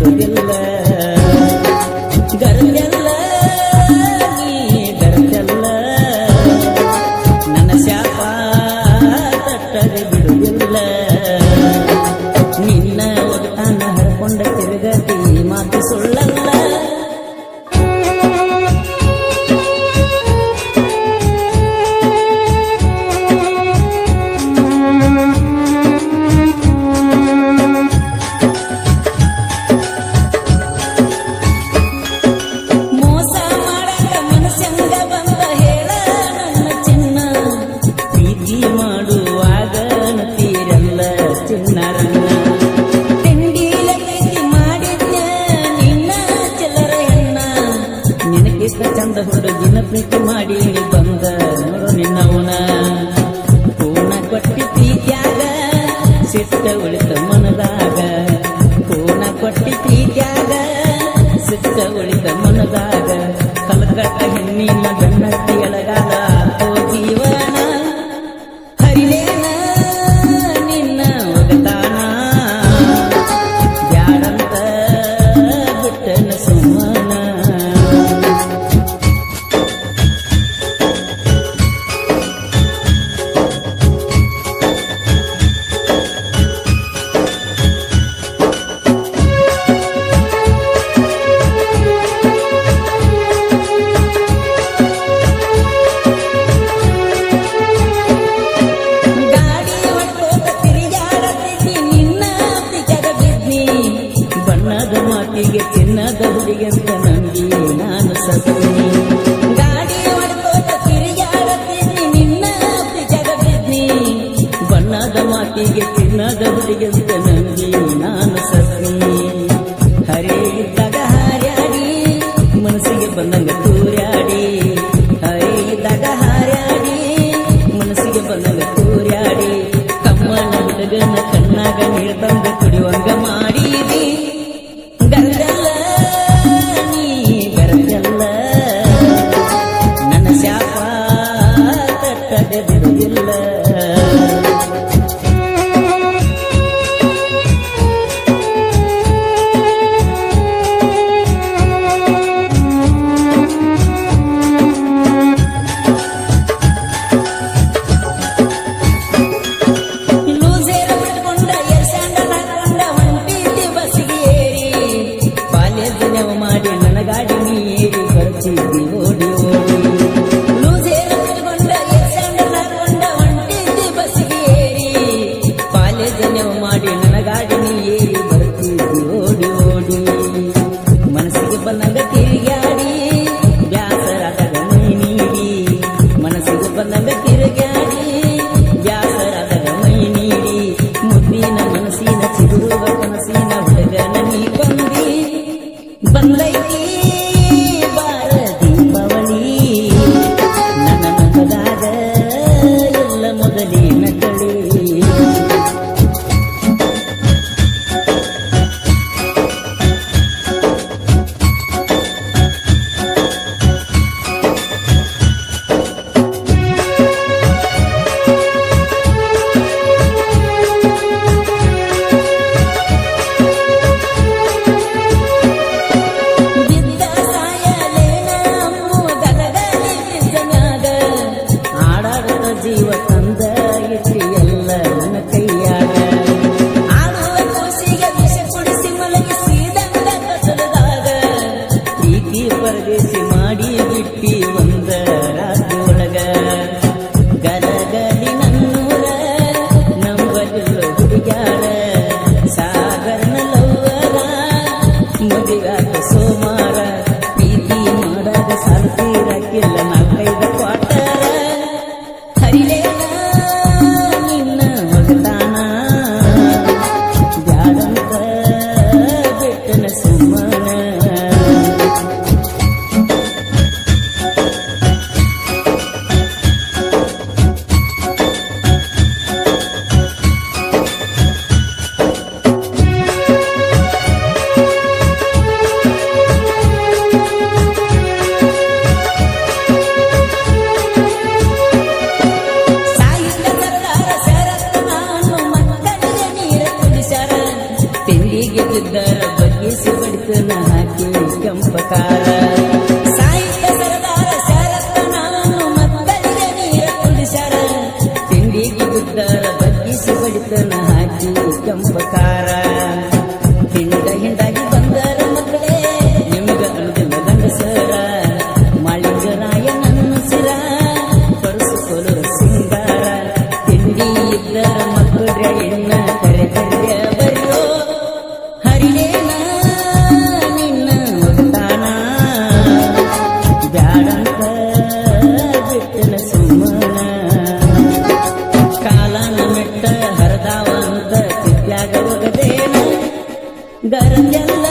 ಬಿಡುವುದಿಲ್ಲ ಗರಜಲ್ಲ ನೀ ಗರಜಲ್ಲ ನನ್ನ ಶಾಪ ತಟ್ಟದೆ ಬಿಡುವುದಿಲ್ಲ ನಿನ್ನ ಒಡತಾನ ಹರಕೊಂಡ ತಿರುಗತಿ ಮಾತು ಸುಳ್ಳಲ್ಲ ಚಂದ ಹುಡುಗಿನ ಪ್ರೀತಿ ಮಾಡಿ ಬಂದ ನೋಡು ನಿನ್ನವನ ಪೂರ್ಣ ಕೊಟ್ಟಿ ಪ್ರೀತ್ಯಾಗ ಸಿಟ್ಟ ಉಳಿತ ಮನದಾಗ ಪೂರ್ಣ ಕೊಟ್ಟಿ ಪ್ರೀತ್ಯಾಗ ಸಿಟ್ಟ ಉಳಿತ ಮನದಾಗ ಕಲಕಟ್ಟ ಹೆಣ್ಣಿನ ಗಣ್ಣತ್ತಿ ಎಳಗಾಲ ಆತೋ ಜೀವನ ಹರಿಲೇನ ನಿನ್ನ ಒಗತಾನ ಬ್ಯಾಡಂತ ಬಿಟ್ಟನ ಸುಮ್ಮನ ಮಾತಿಗೆ ಚಿನ್ನದ ಹುಡುಗಿಯಂತ ನಂಬಿ ನಾನು ಸತ್ನಿ ಗಾಡಿ ಹೊಡ್ಕೋತ ತಿರುಗಾಡತೀನಿ ನಿನ್ನ ಜಗಬಿದ್ನಿ ಬಣ್ಣದ ಮಾತಿಗೆ ಚಿನ್ನದ ಹುಡುಗಿಯಂತ ನಂಬಿ ನಾನು ಸತ್ನಿ ಹರೇ ಇದ್ದಾಗ ಹಾರ್ಯಾಡಿ ಮನಸ್ಸಿಗೆ ಬಂದಂಗ ತೂರ್ಯಾಡಿ ಹರೇ ಇದ್ದಾಗ ಹಾರ್ಯಾಡಿ ಮನಸ್ಸಿಗೆ ಬಂದಂಗ ತೂರ್ಯಾಡಿ ಕಮ್ಮನ ಹುಡುಗನ ಕಣ್ಣಾಗ ನೀರು ತಂದ ಕುಡಿಯುವಂಗ ಮಾಡಿದಿ ಗರಜಲ್ಲ ನೀ ಗರಜಲ್ಲ ನನ್ನ ಶಾಪ ತಟ್ಟದೆ ಬಿಡುವುದಿಲ್ಲ ಮಾಡಿ ನನ್ನ ಗಾಡಿ ನೀರಿ ಬರ್ತಿದ್ದಿ ಓಡಿ ಓಡಿ ಲೂಸೇರ ಬಿಟ್ಕೊಂಡ ಎಸಂಡ ಹೊಂಟಿದ್ದಿ ಬಸ್ಸಿಗೆ ಏರಿ ಕಾಲೇಜ್ ನೆವ ಮಾಡಿ ನನ್ನ ಗಾಡಿ ನೀರಿ ಬರ್ತಿದ್ದಿ ಓಡಿ ಓಡಿ ಮನಸ್ಸಿಗೆ ಬಂದಂಗ ತಿರುಗಾಡಿ ಬ್ಯಾಸರಾದಾಗ ಮೈ ನೀಡಿ ಮನಸ್ಸಿಗೆ ಬಂದಂಗ ತಿರುಗಾಡಿ ಬ್ಯಾಸರಾದಾಗ ಮೈ ನೀಡಿ ಮುದ್ದಿನ ಮನಸ್ಸಿನ ಚಿಗುರುವ ಕನಸಿನ ಹುಡುಗನ ನೀ ಬಂದಿ ಬಂದೈತಿ ಬಾರ ದೀಪಾವಳಿ ನನ್ನ ಮನದಾಗ ಎಲ್ಲ ಮೊದಲಿನ ಕಳಿ ಬಿದ್ದ ತಿಂದಿದ್ದರ ಬಗ್ಗಿಸಿ ಬಡಿತನ ಹಾಕಿ ಕೆಂಪಕಾರ ಸಾಹಿತ್ಯ ಸರದಾರ ಶರತ್ತ ನಾನು ಮಕ್ಕಳಿಗೆ ನೀರ ಕುಡಿಸ್ಯಾರ ತಿಂಡಿಗೆ ಬಿದ್ದರ ಬಗ್ಗಿಸಿ ಬಡಿತನ ಹಾಕಿ ಕೆಂಪಕಾರ ಹಿಂದಾಗಿ ಬಂದರ ಮಕ್ಕಳೇ ನಿಮಗ ಅನುದಿನ ಗಂಡಸರ ಮಾಳಿಂಗರಾಯ ನನ್ನ ಸಿರ ಪರಸುಕೊಲು ಸಿಂಗಾರ ತಿಂಡಿ ಇದ್ದರ ಮಕ್ಕಳ ಎಣ್ಣ ಕರೆ ಕರೆಯ ಬರೋ ಹರಿಣೇನ ನಿನ್ನ ಒಗತಾನ ಬ್ಯಾಡಂತ ಬಿಟ್ಟನ ಸುಮ್ಮನ ಕಾಲನ ಮೆಟ್ಟ ಹರದಾವಂತ ಚಿತ್ಯಾಗ ಒಗದೇನ ಗರಜಲ್ಲ